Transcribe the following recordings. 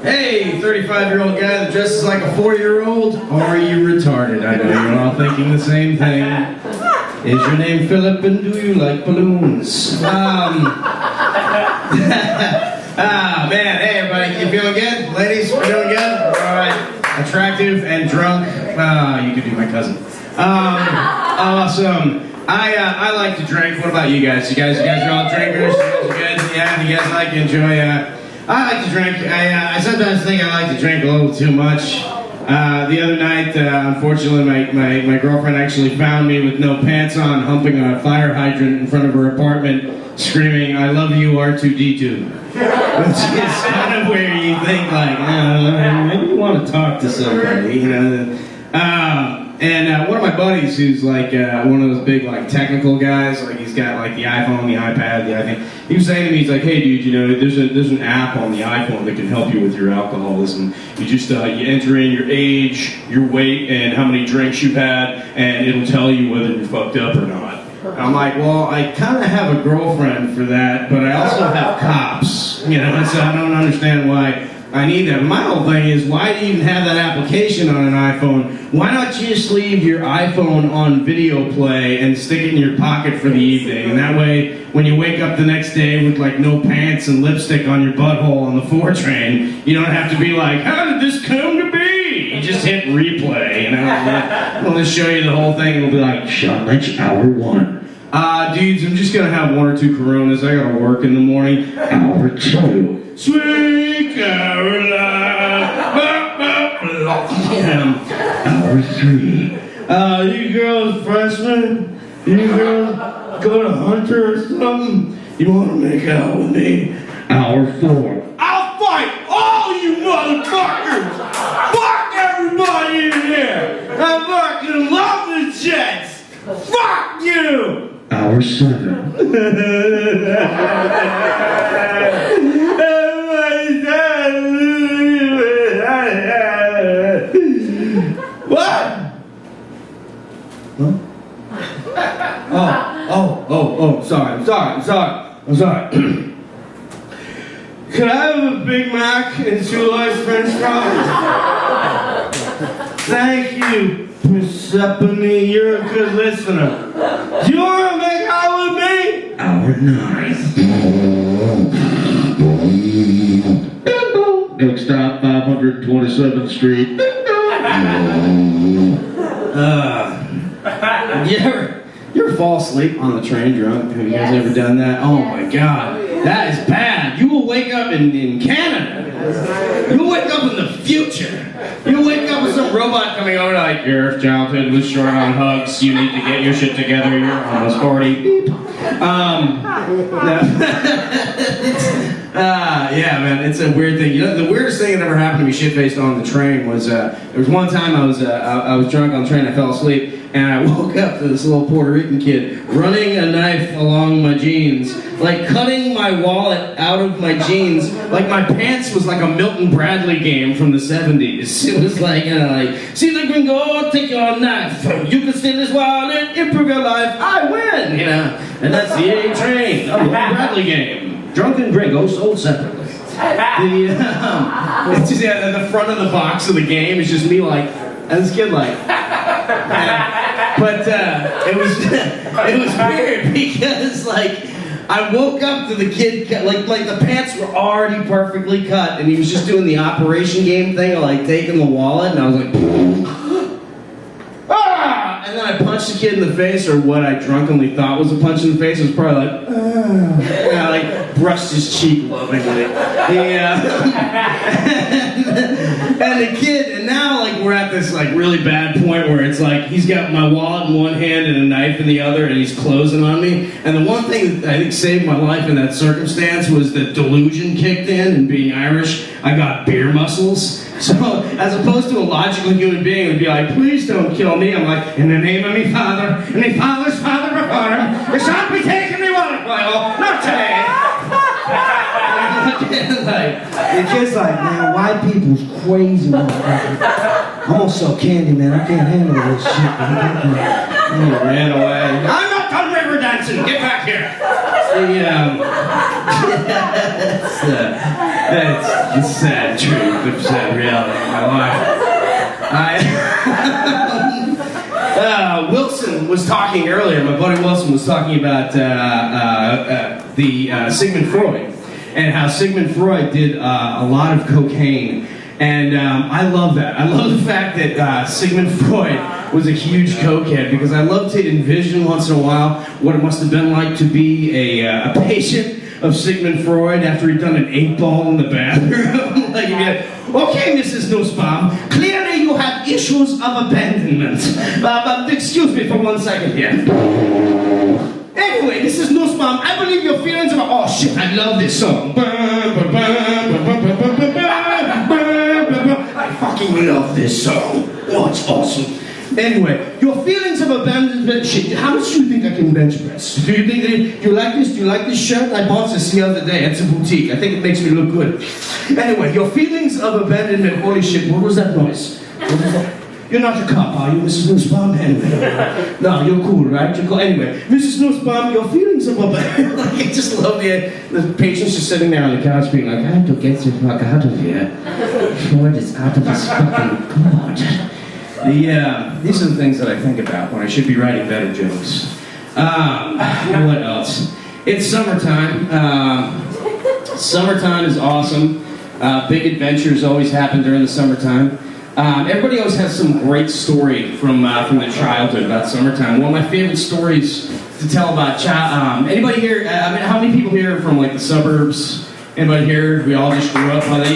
Hey, 35-year-old guy that dresses like a 4-year-old, are you retarded? I know you're all thinking the same thing. Is your name Philip and do you like balloons? Man, hey everybody, you feeling good? Ladies, you feeling good? Alright, attractive and drunk. You could be my cousin. Awesome. I like to drink. What about you guys? You guys are all drinkers? You guys are good? Yeah, you guys like to enjoy, I like to drink. I sometimes think I like to drink a little too much. The other night, unfortunately, my girlfriend actually found me with no pants on, humping a fire hydrant in front of her apartment, screaming, "I love you, R2-D2." Which is kind of where you think, like, maybe you want to talk to somebody, you know. And one of my buddies who's like one of those big like technical guys, like he's got like the iPhone, the iPad, the iPhone. He was saying to me, he's like, "Hey dude, you know, there's an app on the iPhone that can help you with your alcoholism. You just you enter in your age, your weight, and how many drinks you've had, and it'll tell you whether you're fucked up or not." And I'm like, well, I kind of have a girlfriend for that, but I also have cops, you know, so I don't understand why I need that. My whole thing is, why do you even have that application on an iPhone? Why not just leave your iPhone on video play and stick it in your pocket for the evening? And that way, when you wake up the next day with like no pants and lipstick on your butthole on the 4 train, you don't have to be like, how did this come to be? You just hit replay, you know? I'll just show you the whole thing. It'll be like, Sean Lynch, hour 1. Dudes, I'm just gonna have 1 or 2 Coronas. I gotta work in the morning. Hour 2. Sweet Caroline. Hour 3. You girls freshmen? You girls go to Hunter or something? You wanna make out with me? Hour 4. I'll fight all you motherfuckers! Fuck everybody in here! I fucking love the Jets! Fuck you! Hour 7. What? Huh? Oh, sorry. Could I have a Big Mac and 2 large French fries? Thank you, Persephone, you're a good listener. Do you want to make out with me? Hour 9. Next stop, 527th Street. You ever fall asleep on the train drunk? Have you guys ever done that? Oh my God, that is bad. You will wake up in Canada. You'll wake up in the future. You'll wake up with some robot coming over like, your childhood was short on hugs, you need to get your shit together, you're almost 40. Yeah, man, it's a weird thing. You know, the weirdest thing that ever happened to me shit-faced on the train was, there was one time I was drunk on the train, I fell asleep, and I woke up to this little Puerto Rican kid running a knife along my jeans, like cutting my wallet out of my jeans, like my pants was like a Milton Bradley game from the 70s. It was like, you know, like, see the gringo, take your knife, you can steal this wallet, improve your life, I win, you know, and that's the A train, a Milton Bradley game. Drunken gringo sold separately. It's just at the front of the box of the game is just me like, and this kid like, but it was weird because like I woke up to the kid like the pants were already perfectly cut and he was just doing the operation game thing of like taking the wallet and I was like, ah! And then I punched the kid in the face, or what I drunkenly thought was a punch in the face. It was probably like, and I like brushed his cheek lovingly. And the kid, and now like we're at this like really bad point where it's like he's got my wallet in one hand and a knife in the other, and he's closing on me. And the one thing that I think saved my life in that circumstance was that delusion kicked in, and being Irish, I got beer muscles. So, as opposed to a logical human being would be like, please don't kill me, I'm like, in the name of me father, and me father's father before him, you shan't be taking me wallet, well, not today. The kid's like, man, white people's crazy, motherfucker. I'm gonna sell candy, man, I can't handle this shit. And he ran away. I'm not done river dancing, get back here. That's the sad truth, the sad reality of my life. Wilson was talking earlier, my buddy Wilson was talking about Sigmund Freud, and how Sigmund Freud did a lot of cocaine. And I love that. I love the fact that Sigmund Freud was a huge cokehead, because I love to envision once in a while what it must have been like to be a patient of Sigmund Freud after he'd done an 8-ball in the bathroom. Like, you'd be like, okay, Mrs. Nussbaum, clearly you have issues of abandonment. Excuse me for 1 second here. Anyway, Mrs. Nussbaum, I believe your feelings about... Oh shit, I love this song. I fucking love this song. Oh, it's awesome. Anyway, your feelings of abandonment, shit, how much do you think I can bench press? Do you think you like this? Do you like this shirt? I bought this the other day. It's a boutique. I think it makes me look good. Anyway, your feelings of abandonment, holy shit, what was that noise? What was that? You're not a cop, are you, Mrs. Nussbaum? Anyway, no, you're cool, right? You're cool. Anyway, Mrs. Nussbaum, your feelings of abandonment, like, I just love the patients just sitting there on the couch being like, I have to get the fuck out of here. Freud is out of his fucking god. These are the things that I think about when I should be writing better jokes. What else? It's summertime. Summertime is awesome. Big adventures always happen during the summertime. Everybody always has some great story from their childhood about summertime. One of my favorite stories to tell about anybody here? How many people here are from like the suburbs? Anybody here? We all just grew up on the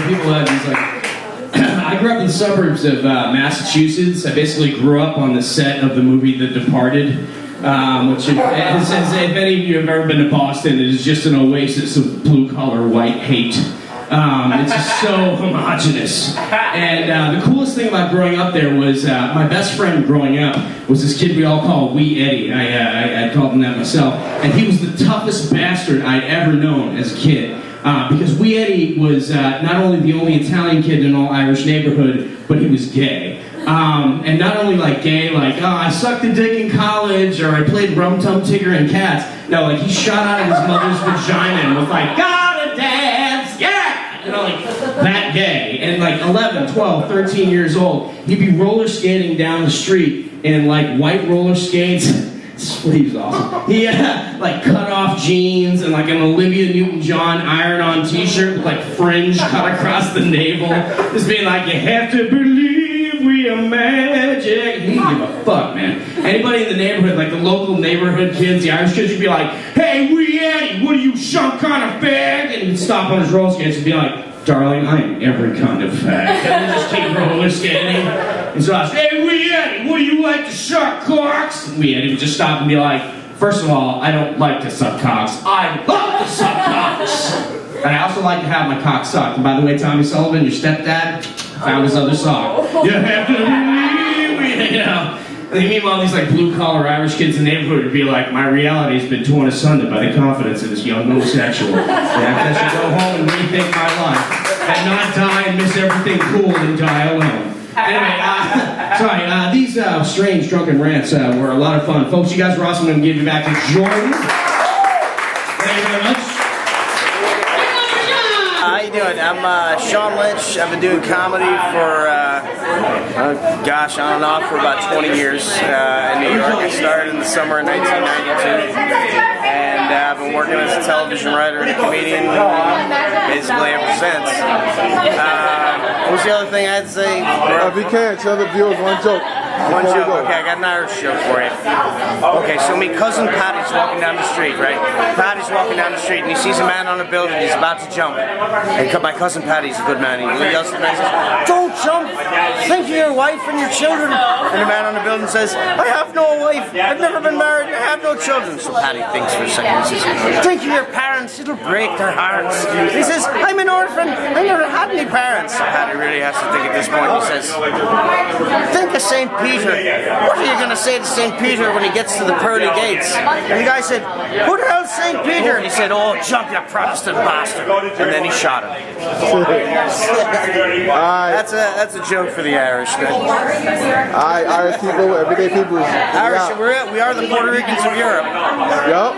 people have these like. I grew up in the suburbs of Massachusetts. I basically grew up on the set of the movie The Departed, which, if any of you have ever been to Boston, it is just an oasis of blue-collar white hate. It's just so homogenous. And the coolest thing about growing up there was my best friend growing up was this kid we all called Wee Eddie. I called him that myself. And he was the toughest bastard I'd ever known as a kid. Because Wee Eddie was not only the only Italian kid in an all-Irish neighborhood, but he was gay. And not only like gay, like, oh, I sucked a dick in college, or I played Rum Tum Tigger and Cats. No, like, he shot out of his mother's vagina and was like, gotta dance, yeah! You know, like, that gay. And like 11, 12, 13 years old, he'd be roller skating down the street in like white roller skates. He was awesome. He had like cut off jeans and like an Olivia Newton-John iron-on t-shirt with like fringe cut across the navel. Just being like, you have to believe we are magic. He didn't give a fuck, man. Anybody in the neighborhood, like the local neighborhood kids, the Irish kids would be like, hey, Wee Eddie, what are you, some kind of fag? And he'd stop on his roller skates and be like, darling, I am every kind of fag. And then just keep roller skating. And so I was, hey, Wee Eddie, what do you like to suck cocks? And Wee Eddie would just stop and be like, first of all, I don't like to suck cocks. I love to suck cocks. And I also like to have my cock sucked. And by the way, Tommy Sullivan, your stepdad, found his other sock. You have to believe me, you know. And meanwhile, these like blue-collar Irish kids in the neighborhood would be like, my reality has been torn asunder by the confidence of this young homosexual. I should go home and rethink my life and not die and miss everything cool and die alone. Anyway, sorry, these strange drunken rants were a lot of fun. Folks, you guys were awesome. I'm going to give you back to Jordan. Thank you very much. How you doing? I'm Sean Lynch. I've been doing comedy for, gosh, on and off for about 20 years in New York. I started in the summer of 1992, and I've been working as a television writer and a comedian basically ever since. What was the other thing I had to say? If you can, tell the viewers one joke. One joke. Okay, I got an Irish joke for you. Okay, so my cousin Paddy's walking down the street, right? Paddy's walking down the street and he sees a man on a building. He's about to jump. And my cousin Paddy's a good man. He yells to the man, he says, don't jump! Think of your wife and your children. And the man on the building says, I have no wife. I've never been married and I have no children. So Paddy thinks for a second. He says, think of your parents. It'll break their hearts. He says, I'm an orphan. I never had any parents. So Paddy really has to think at this point. He says, think of St. Peter. Peter, what are you going to say to St. Peter when he gets to the pearly gates? And the guy said, who the hell's St. Peter? And he said, oh, jump, you Protestant bastard. And then he shot him. That's a joke for the Irish, man. Alright, Irish people, everyday people. Irish, we are the Puerto Ricans of Europe. Yup.